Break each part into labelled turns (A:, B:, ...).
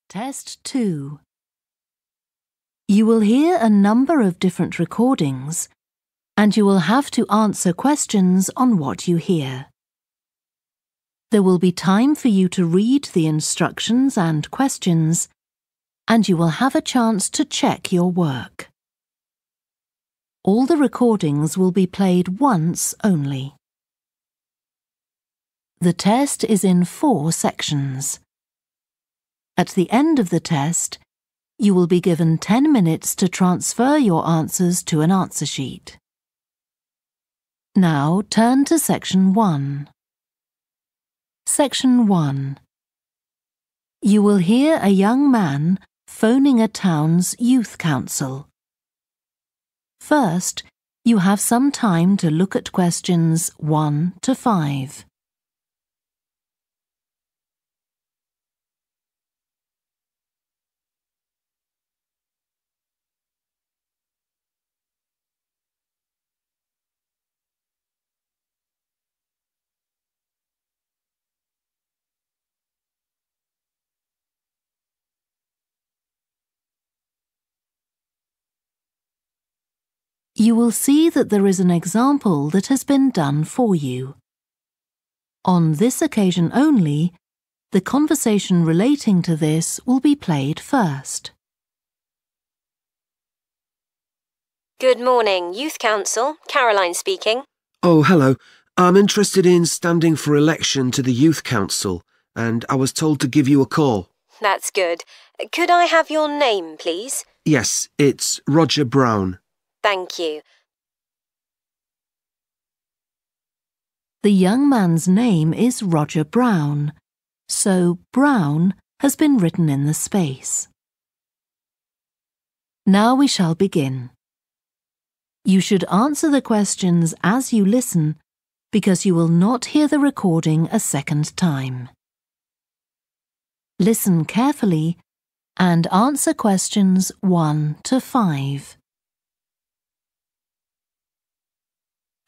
A: Test 2. You will hear a number of different recordings, and you will have to answer questions on what you hear. There will be time for you to read the instructions and questions, and you will have a chance to check your work. All the recordings will be played once only. The test is in 4 sections. At the end of the test, you will be given 10 minutes to transfer your answers to an answer sheet. Now turn to Section 1. Section 1. You will hear a young man phoning a town's youth council. First, you have some time to look at questions 1 to 5. You will see that there is an example that has been done for you. On this occasion only, the conversation relating to this will be played first.
B: Good morning, Youth Council. Caroline speaking.
C: Oh, hello. I'm interested in standing for election to the Youth Council, and I was told to give you a call.
B: That's good. Could I have your name, please?
C: Yes, it's Roger Brown.
B: Thank you.
A: The young man's name is Roger Brown, so Brown has been written in the space. Now we shall begin. You should answer the questions as you listen, because you will not hear the recording a second time. Listen carefully and answer questions 1 to 5.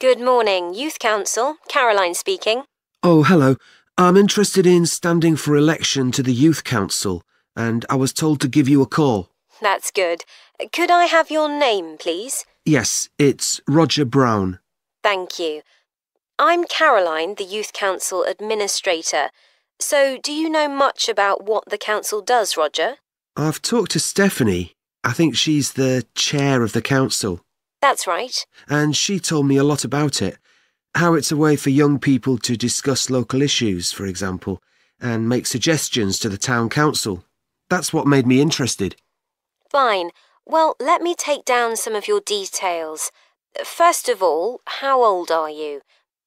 B: Good morning, Youth Council. Caroline speaking.
C: Oh, hello. I'm interested in standing for election to the Youth Council, and I was told to give you a call.
B: That's good. Could I have your name, please?
C: Yes, it's Roger Brown.
B: Thank you. I'm Caroline, the Youth Council Administrator. So, do you know much about what the council does, Roger?
C: I've talked to Stephanie. I think she's the chair of the council.
B: That's right.
C: And she told me a lot about it. How it's a way for young people to discuss local issues, for example, and make suggestions to the town council. That's what made me interested.
B: Fine. Well, let me take down some of your details. First of all, how old are you?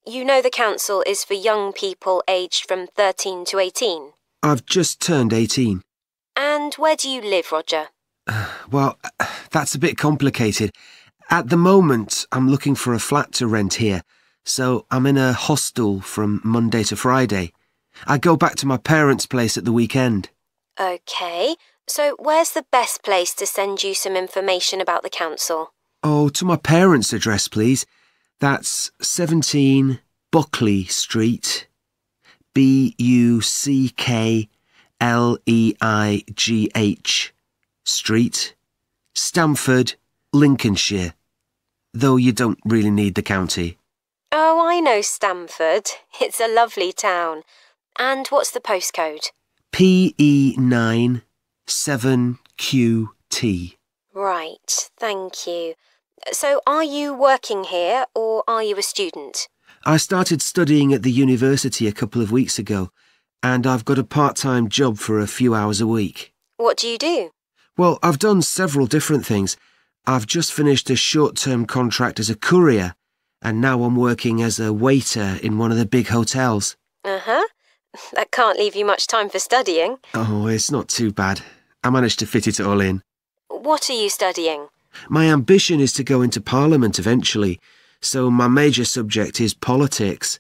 B: You know the council is for young people aged from 13 to 18.
C: I've just turned 18.
B: And where do you live, Roger?
C: Well, that's a bit complicated. At the moment, I'm looking for a flat to rent here, so I'm in a hostel from Monday to Friday. I go back to my parents' place at the weekend.
B: OK, so where's the best place to send you some information about the council?
C: Oh, to my parents' address, please. That's 17 Buckley Street, Buckleigh Street, Stamford, Lincolnshire, though you don't really need the county.
B: Oh, I know Stamford. It's a lovely town. And what's the postcode?
C: PE9 7QT.
B: Right, thank you. So are you working here or are you a student?
C: I started studying at the university a couple of weeks ago, and I've got a part-time job for a few hours a week.
B: What do you do?
C: Well, I've done several different things. I've just finished a short-term contract as a courier, and now I'm working as a waiter in one of the big hotels.
B: Uh-huh. That can't leave you much time for studying.
C: Oh, it's not too bad. I managed to fit it all in.
B: What are you studying?
C: My ambition is to go into Parliament eventually, so my major subject is politics.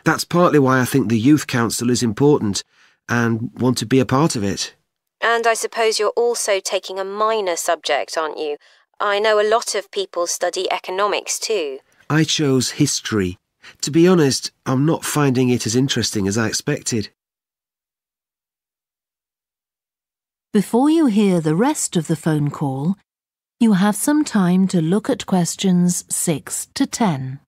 C: That's partly why I think the Youth Council is important and want to be a part of it.
B: And I suppose you're also taking a minor subject, aren't you? I know a lot of people study economics too.
C: I chose history. To be honest, I'm not finding it as interesting as I expected.
A: Before you hear the rest of the phone call, you have some time to look at questions 6 to 10.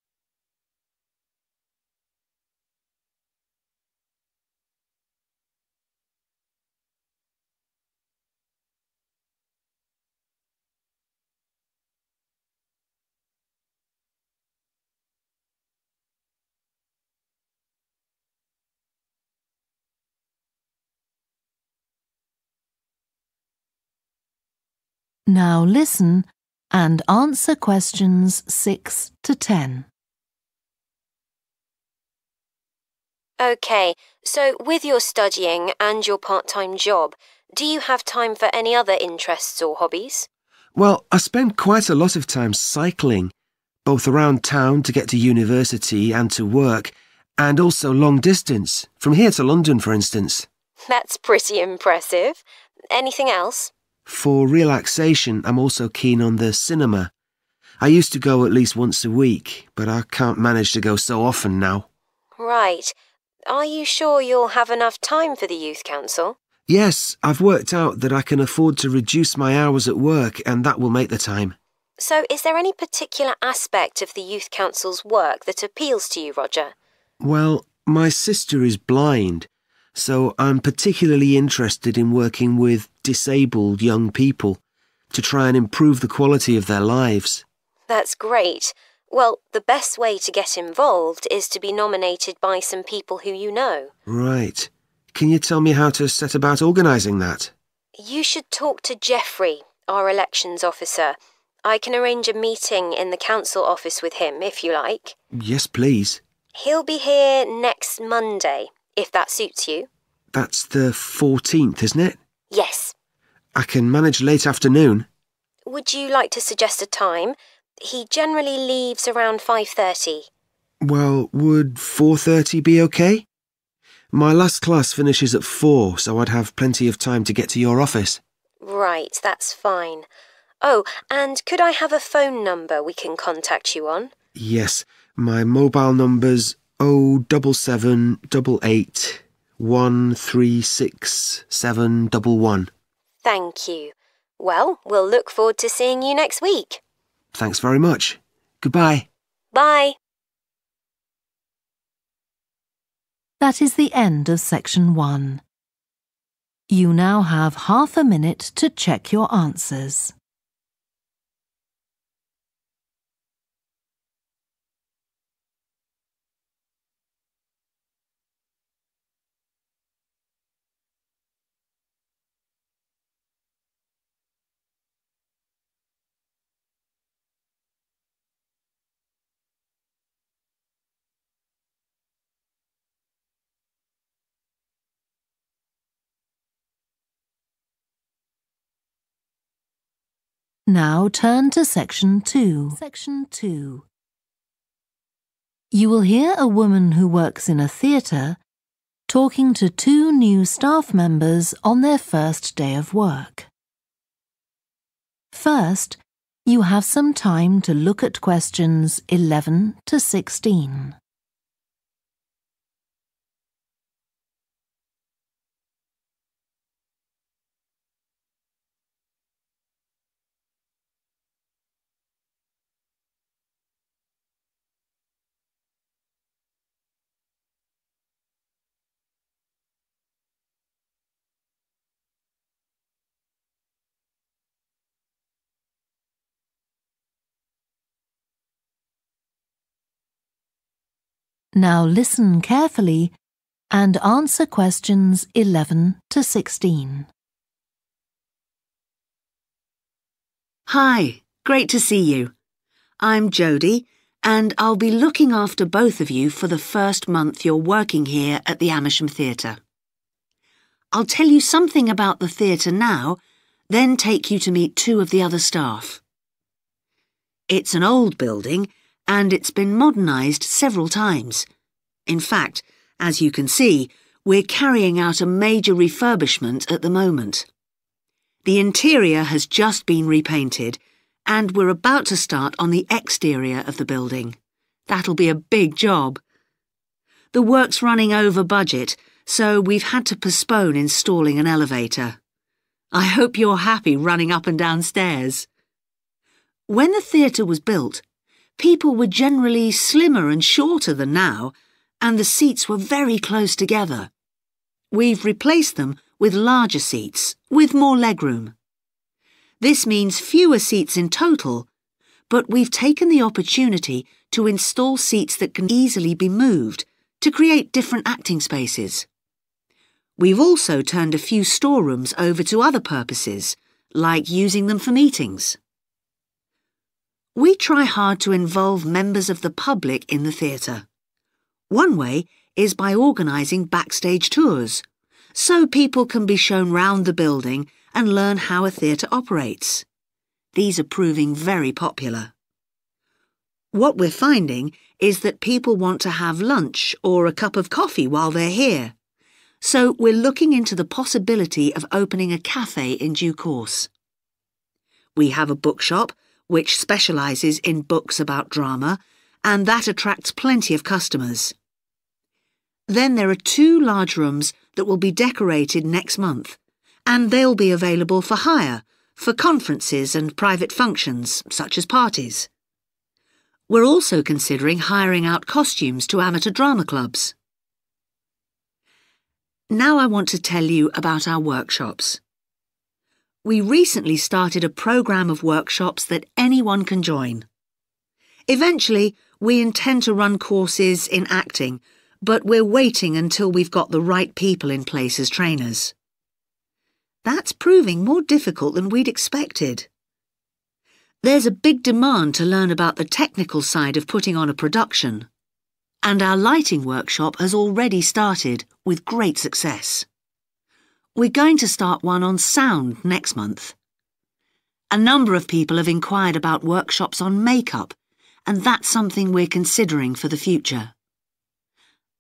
A: Now listen and answer questions 6 to 10.
B: OK, so with your studying and your part-time job, do you have time for any other interests or hobbies?
C: Well, I spend quite a lot of time cycling, both around town to get to university and to work, and also long distance, from here to London, for instance.
B: That's pretty impressive. Anything else?
C: For relaxation, I'm also keen on the cinema. I used to go at least once a week, but I can't manage to go so often now.
B: Right. Are you sure you'll have enough time for the Youth Council?
C: Yes, I've worked out that I can afford to reduce my hours at work, and that will make the time.
B: So is there any particular aspect of the Youth Council's work that appeals to you, Roger?
C: Well, my sister is blind, so I'm particularly interested in working with disabled young people to try and improve the quality of their lives.
B: That's great. Well, the best way to get involved is to be nominated by some people who you know.
C: Right. Can you tell me how to set about organising that?
B: You should talk to Jeffrey, our elections officer. I can arrange a meeting in the council office with him, if you like.
C: Yes, please.
B: He'll be here next Monday, if that suits you.
C: That's the 14th, isn't it?
B: Yes.
C: I can manage late afternoon.
B: Would you like to suggest a time? He generally leaves around 5:30.
C: Well, would 4:30 be okay? My last class finishes at 4, so I'd have plenty of time to get to your office.
B: Right, that's fine. Oh, and could I have a phone number we can contact you on?
C: Yes, my mobile number's 07788 136 711.
B: Thank you. Well, we'll look forward to seeing you next week.
C: Thanks very much. Goodbye.
B: Bye.
A: That is the end of section 1. You now have half a minute to check your answers. Now turn to section 2. Section 2. You will hear a woman who works in a theatre talking to 2 new staff members on their first day of work. First, you have some time to look at questions 11 to 16. Now listen carefully and answer questions 11 to 16.
D: Hi, great to see you. I'm Jodie, and I'll be looking after both of you for the first month you're working here at the Amersham Theatre. I'll tell you something about the theatre now, then take you to meet 2 of the other staff. It's an old building, and it's been modernised several times. In fact, as you can see, we're carrying out a major refurbishment at the moment. The interior has just been repainted, and we're about to start on the exterior of the building. That'll be a big job. The work's running over budget, so we've had to postpone installing an elevator. I hope you're happy running up and down stairs. When the theatre was built, people were generally slimmer and shorter than now, and the seats were very close together. We've replaced them with larger seats, with more legroom. This means fewer seats in total, but we've taken the opportunity to install seats that can easily be moved to create different acting spaces. We've also turned a few storerooms over to other purposes, like using them for meetings. We try hard to involve members of the public in the theatre. One way is by organising backstage tours, so people can be shown round the building and learn how a theatre operates. These are proving very popular. What we're finding is that people want to have lunch or a cup of coffee while they're here. So we're looking into the possibility of opening a cafe in due course. We have a bookshop which specialises in books about drama, and that attracts plenty of customers. Then there are 2 large rooms that will be decorated next month, and they'll be available for hire, for conferences and private functions, such as parties. We're also considering hiring out costumes to amateur drama clubs. Now I want to tell you about our workshops. We recently started a programme of workshops that anyone can join. Eventually, we intend to run courses in acting, but we're waiting until we've got the right people in place as trainers. That's proving more difficult than we'd expected. There's a big demand to learn about the technical side of putting on a production, and our lighting workshop has already started with great success. We're going to start one on sound next month. A number of people have inquired about workshops on makeup, and that's something we're considering for the future.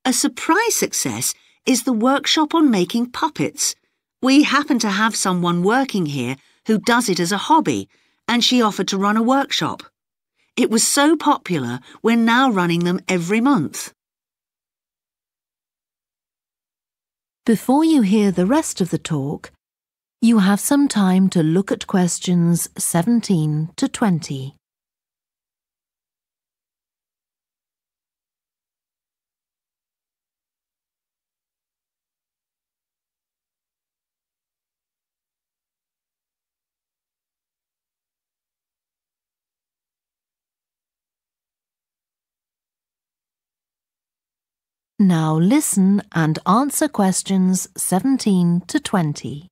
D: A surprise success is the workshop on making puppets. We happen to have someone working here who does it as a hobby, and she offered to run a workshop. It was so popular, we're now running them every month.
A: Before you hear the rest of the talk, you have some time to look at questions 17 to 20. Now listen and answer questions 17 to 20.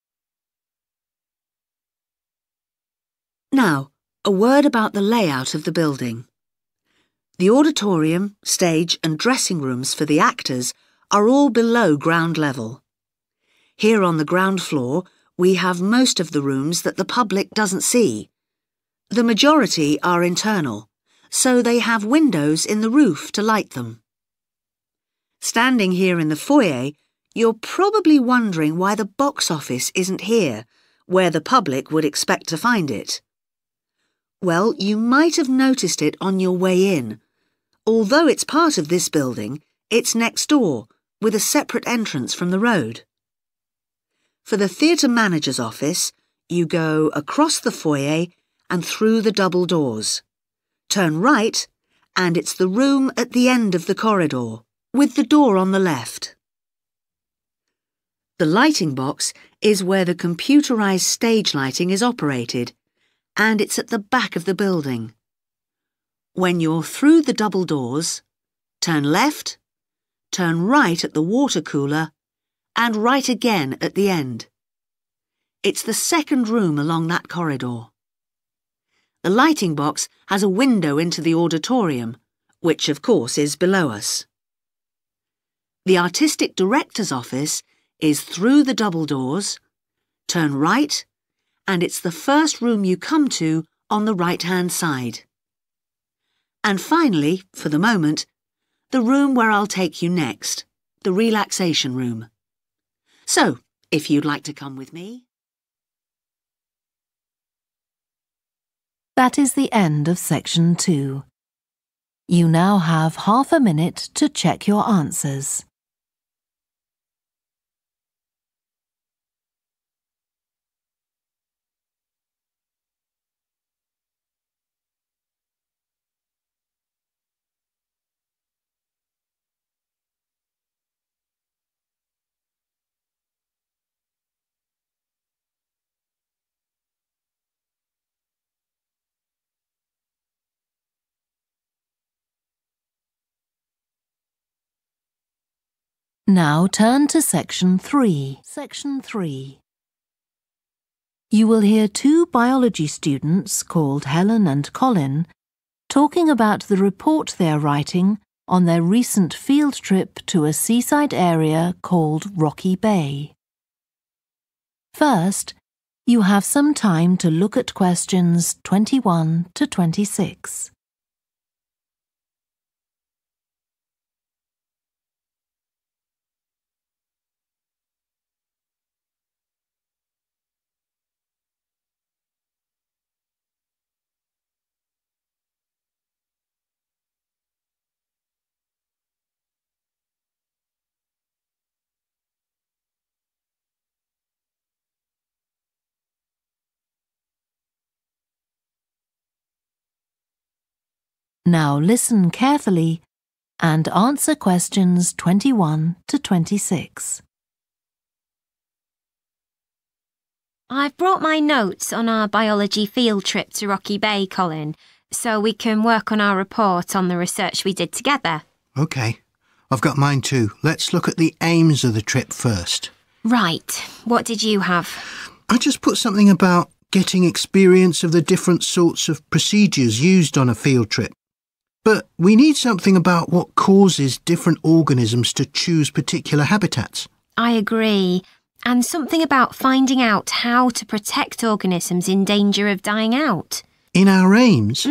D: Now, a word about the layout of the building. The auditorium, stage and dressing rooms for the actors are all below ground level. Here on the ground floor, we have most of the rooms that the public doesn't see. The majority are internal, so they have windows in the roof to light them. Standing here in the foyer, you're probably wondering why the box office isn't here, where the public would expect to find it. Well, you might have noticed it on your way in. Although it's part of this building, it's next door, with a separate entrance from the road. For the theatre manager's office, you go across the foyer and through the double doors. Turn right, and it's the room at the end of the corridor, with the door on the left. The lighting box is where the computerised stage lighting is operated, and it's at the back of the building. When you're through the double doors, turn left, turn right at the water cooler, and right again at the end. It's the second room along that corridor. The lighting box has a window into the auditorium, which of course is below us. The artistic director's office is through the double doors, turn right, and it's the first room you come to on the right-hand side. And finally, for the moment, the room where I'll take you next, the relaxation room. So, if you'd like to come with me.
A: That is the end of section 2. You now have half a minute to check your answers. Now turn to Section 3. Section 3. You will hear two biology students called Helen and Colin talking about the report they are writing on their recent field trip to a seaside area called Rocky Bay. First, you have some time to look at questions 21 to 26. Now listen carefully and answer questions 21 to 26.
B: I've brought my notes on our biology field trip to Rocky Bay, Colin, so we can work on our report on the research we did together.
E: OK. I've got mine too. Let's look at the aims of the trip first.
B: Right. What did you have?
E: I just put something about getting experience of the different sorts of procedures used on a field trip. But we need something about what causes different organisms to choose particular habitats.
B: I agree. And something about finding out how to protect organisms in danger of dying out.
E: In our aims?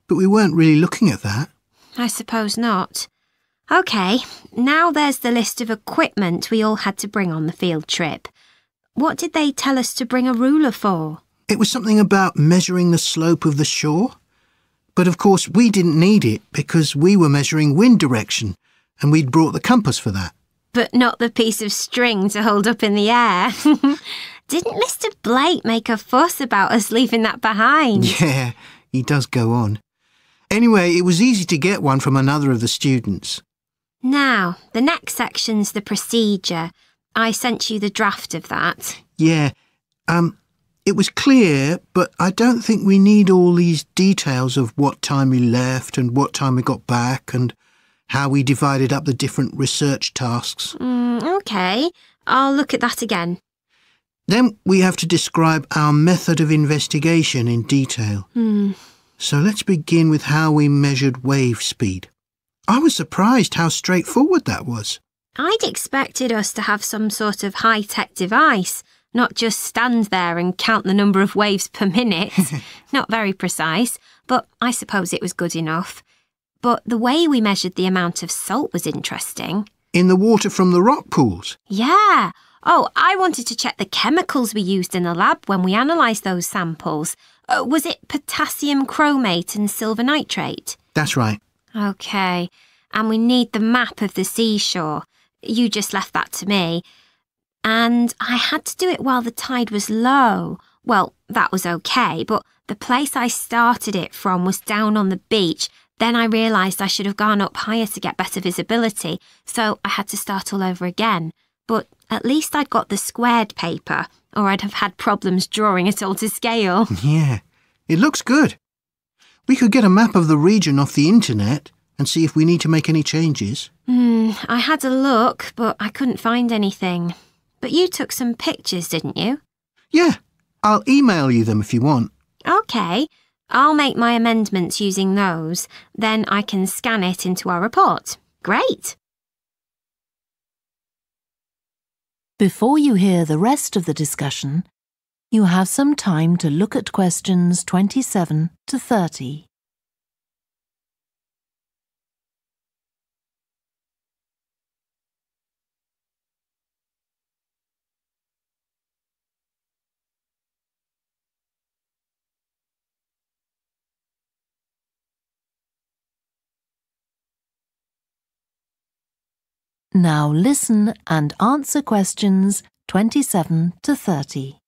E: But we weren't really looking at that.
B: I suppose not. OK, now there's the list of equipment we all had to bring on the field trip. What did they tell us to bring a ruler for?
E: It was something about measuring the slope of the shore. But of course we didn't need it because we were measuring wind direction and we'd brought the compass for that.
B: But not the piece of string to hold up in the air. Didn't Mr. Blake make a fuss about us leaving that behind?
E: Yeah, he does go on. Anyway, it was easy to get one from another of the students.
B: Now, the next section's the procedure. I sent you the draft of that.
E: Yeah, it was clear, but I don't think we need all these details of what time we left and what time we got back and how we divided up the different research tasks.
B: OK, I'll look at that again.
E: Then we have to describe our method of investigation in detail. So let's begin with how we measured wave speed. I was surprised how straightforward that was.
B: I'd expected us to have some sort of high-tech device, not just stand there and count the number of waves per minute. Not very precise, but I suppose it was good enough. But the way we measured the amount of salt was interesting.
E: In the water from the rock pools?
B: Yeah. Oh, I wanted to check the chemicals we used in the lab when we analysed those samples. Was it potassium chromate and silver nitrate?
E: That's right.
B: OK. And we need the map of the seashore. You just left that to me. And I had to do it while the tide was low. Well, that was OK, but the place I started it from was down on the beach. Then I realised I should have gone up higher to get better visibility, so I had to start all over again. But at least I'd got the squared paper, or I'd have had problems drawing it all to scale.
E: Yeah, it looks good. We could get a map of the region off the internet and see if we need to make any changes.
B: I had a look, but I couldn't find anything. But you took some pictures, didn't you?
E: Yeah, I'll email you them if you want.
B: OK. I'll make my amendments using those. Then I can scan it into our report. Great.
A: Before you hear the rest of the discussion, you have some time to look at questions 27 to 30. Now listen and answer questions 27 to 30.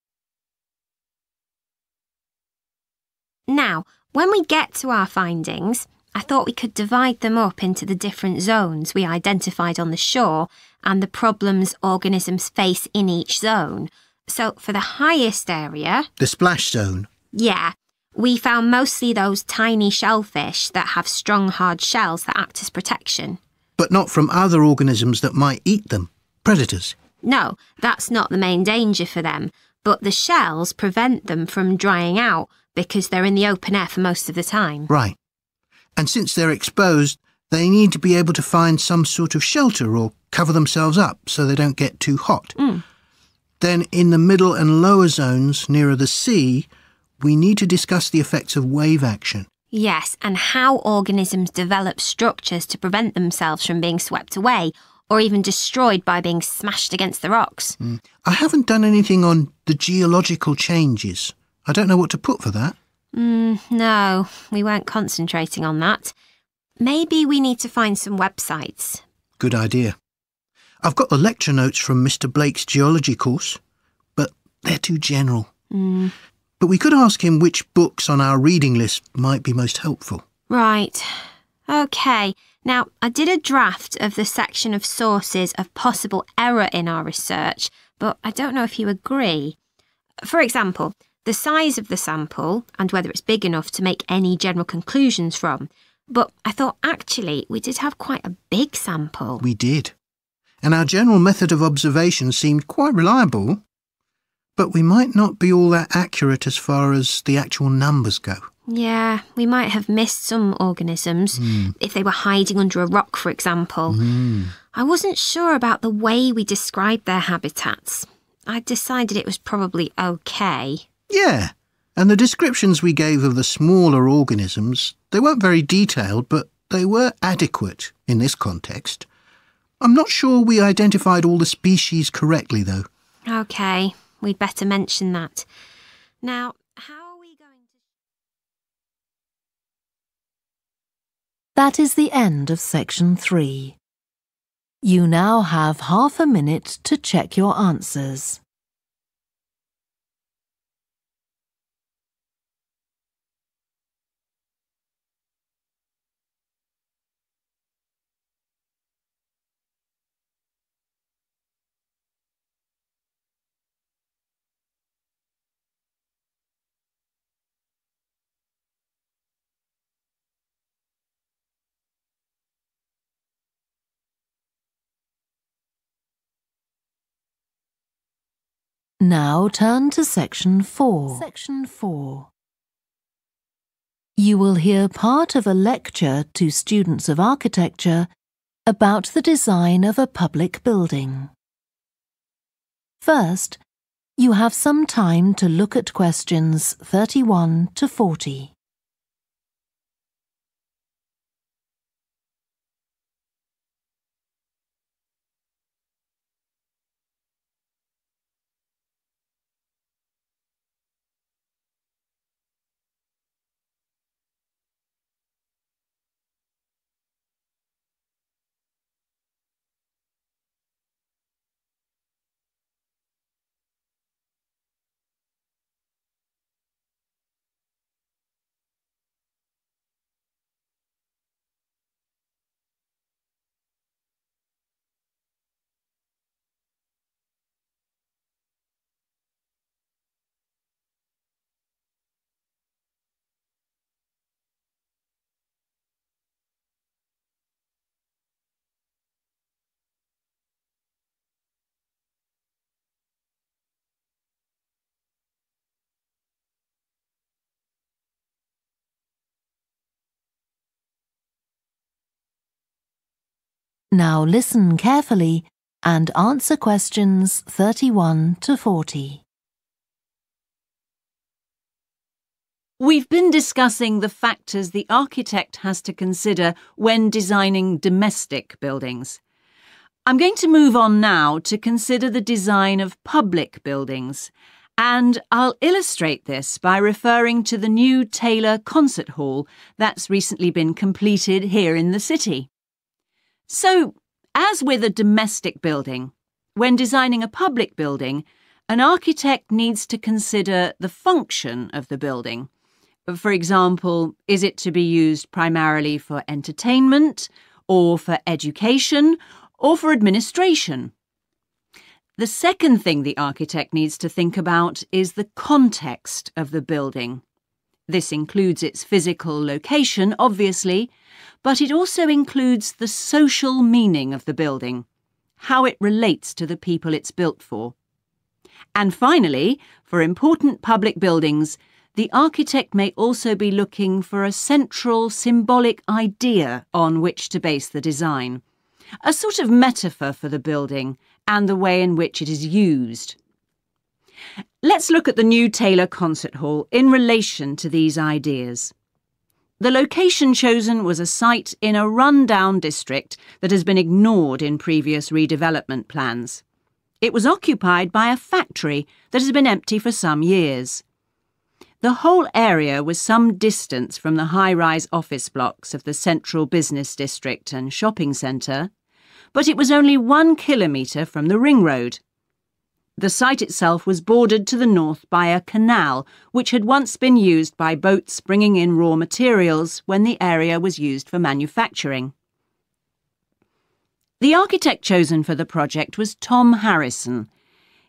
B: Now, when we get to our findings, I thought we could divide them up into the different zones we identified on the shore and the problems organisms face in each zone. So for the highest area...
E: The splash zone?
B: Yeah. We found mostly those tiny shellfish that have strong hard shells that act as protection.
E: but not from other organisms that might eat them, predators.
B: No, that's not the main danger for them, but the shells prevent them from drying out because they're in the open air for most of the time.
E: Right. And since they're exposed, they need to be able to find some sort of shelter or cover themselves up so they don't get too hot. Then in the middle and lower zones nearer the sea, we need to discuss the effects of wave action.
B: Yes, and how organisms develop structures to prevent themselves from being swept away or even destroyed by being smashed against the rocks.
E: I haven't done anything on the geological changes. I don't know what to put for that.
B: No, we weren't concentrating on that. Maybe we need to find some websites.
E: Good idea. I've got the lecture notes from Mr. Blake's geology course, but they're too general. But we could ask him which books on our reading list might be most helpful.
B: Right. OK. Now, I did a draft of the section of sources of possible error in our research, but I don't know if you agree. For example, the size of the sample and whether it's big enough to make any general conclusions from. But I thought actually we did have quite a big sample.
E: We did. And our general method of observation seemed quite reliable. But we might not be all that accurate as far as the actual numbers go.
B: Yeah, we might have missed some organisms, if they were hiding under a rock, for example. I wasn't sure about the way we described their habitats. I decided it was probably OK.
E: Yeah, and the descriptions we gave of the smaller organisms, they weren't very detailed, but they were adequate in this context. I'm not sure we identified all the species correctly, though.
B: OK, we'd better mention that. Now, how are we going to...
A: That is the end of section 3. You now have half a minute to check your answers. Now turn to section 4. Section 4. You will hear part of a lecture to students of architecture about the design of a public building. First, you have some time to look at questions 31 to 40. Now listen carefully and answer questions 31 to 40.
F: We've been discussing the factors the architect has to consider when designing domestic buildings. I'm going to move on now to consider the design of public buildings, and I'll illustrate this by referring to the new Taylor Concert Hall that's recently been completed here in the city. So, as with a domestic building, when designing a public building, an architect needs to consider the function of the building. For example, is it to be used primarily for entertainment, or for education, or for administration? The second thing the architect needs to think about is the context of the building. This includes its physical location, obviously, but it also includes the social meaning of the building, how it relates to the people it's built for. And finally, for important public buildings, the architect may also be looking for a central symbolic idea on which to base the design, a sort of metaphor for the building and the way in which it is used. Let's look at the new Taylor Concert Hall in relation to these ideas. The location chosen was a site in a run-down district that has been ignored in previous redevelopment plans. It was occupied by a factory that has been empty for some years. The whole area was some distance from the high-rise office blocks of the central business district and shopping centre, but it was only 1 kilometre from the ring road. The site itself was bordered to the north by a canal which had once been used by boats bringing in raw materials when the area was used for manufacturing. The architect chosen for the project was Tom Harrison.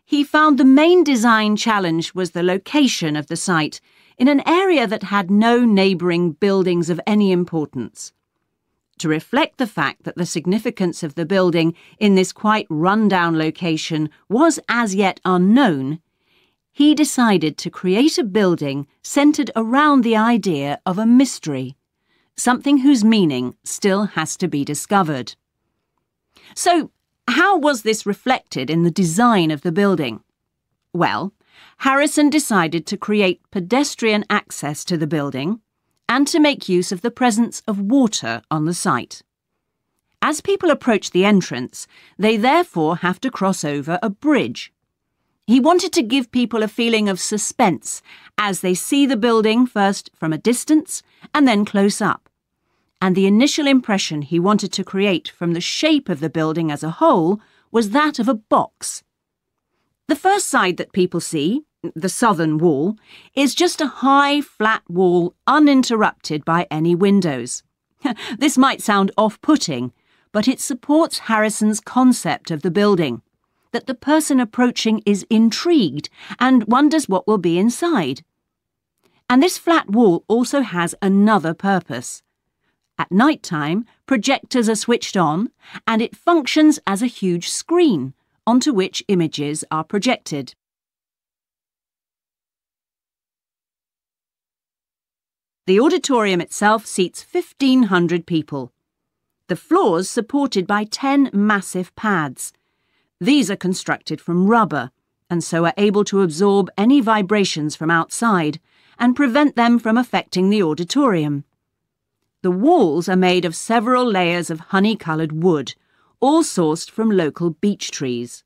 F: He found the main design challenge was the location of the site in an area that had no neighbouring buildings of any importance. To reflect the fact that the significance of the building in this quite run-down location was as yet unknown, he decided to create a building centred around the idea of a mystery, something whose meaning still has to be discovered. So, how was this reflected in the design of the building? Well, Harrison decided to create pedestrian access to the building and to make use of the presence of water on the site. As people approach the entrance, they therefore have to cross over a bridge. He wanted to give people a feeling of suspense as they see the building first from a distance and then close up. And the initial impression he wanted to create from the shape of the building as a whole was that of a box. The first side that people see, the southern wall, is just a high, flat wall uninterrupted by any windows. This might sound off-putting, but it supports Harrison's concept of the building, that the person approaching is intrigued and wonders what will be inside. And this flat wall also has another purpose. At night time, projectors are switched on, and it functions as a huge screen onto which images are projected. The auditorium itself seats 1,500 people. The floors supported by 10 massive pads. These are constructed from rubber and so are able to absorb any vibrations from outside and prevent them from affecting the auditorium. The walls are made of several layers of honey-coloured wood, all sourced from local beech trees.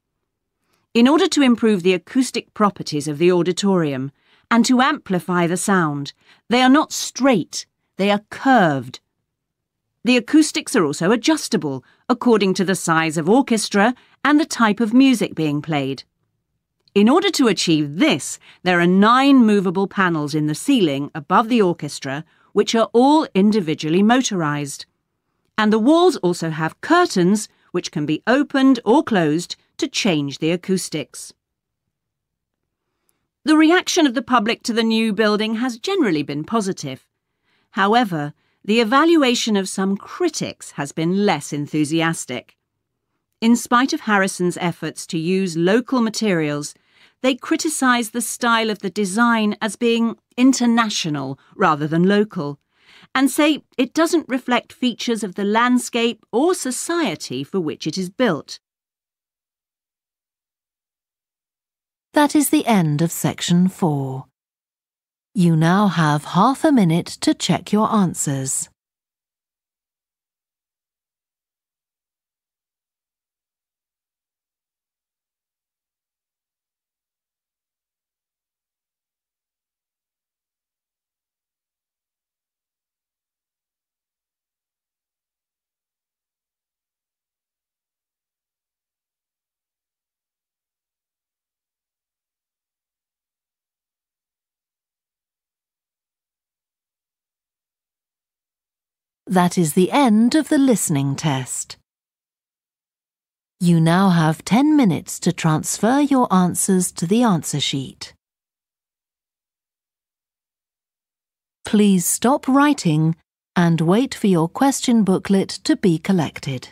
F: In order to improve the acoustic properties of the auditorium and to amplify the sound, they are not straight, they are curved. The acoustics are also adjustable according to the size of orchestra and the type of music being played. In order to achieve this, there are 9 movable panels in the ceiling above the orchestra, which are all individually motorised. And the walls also have curtains which can be opened or closed to change the acoustics. The reaction of the public to the new building has generally been positive. However, the evaluation of some critics has been less enthusiastic. In spite of Harrison's efforts to use local materials, they criticise the style of the design as being international rather than local, and say it doesn't reflect features of the landscape or society for which it is built.
A: That is the end of section 4. You now have half a minute to check your answers. That is the end of the listening test. You now have 10 minutes to transfer your answers to the answer sheet. Please stop writing and wait for your question booklet to be collected.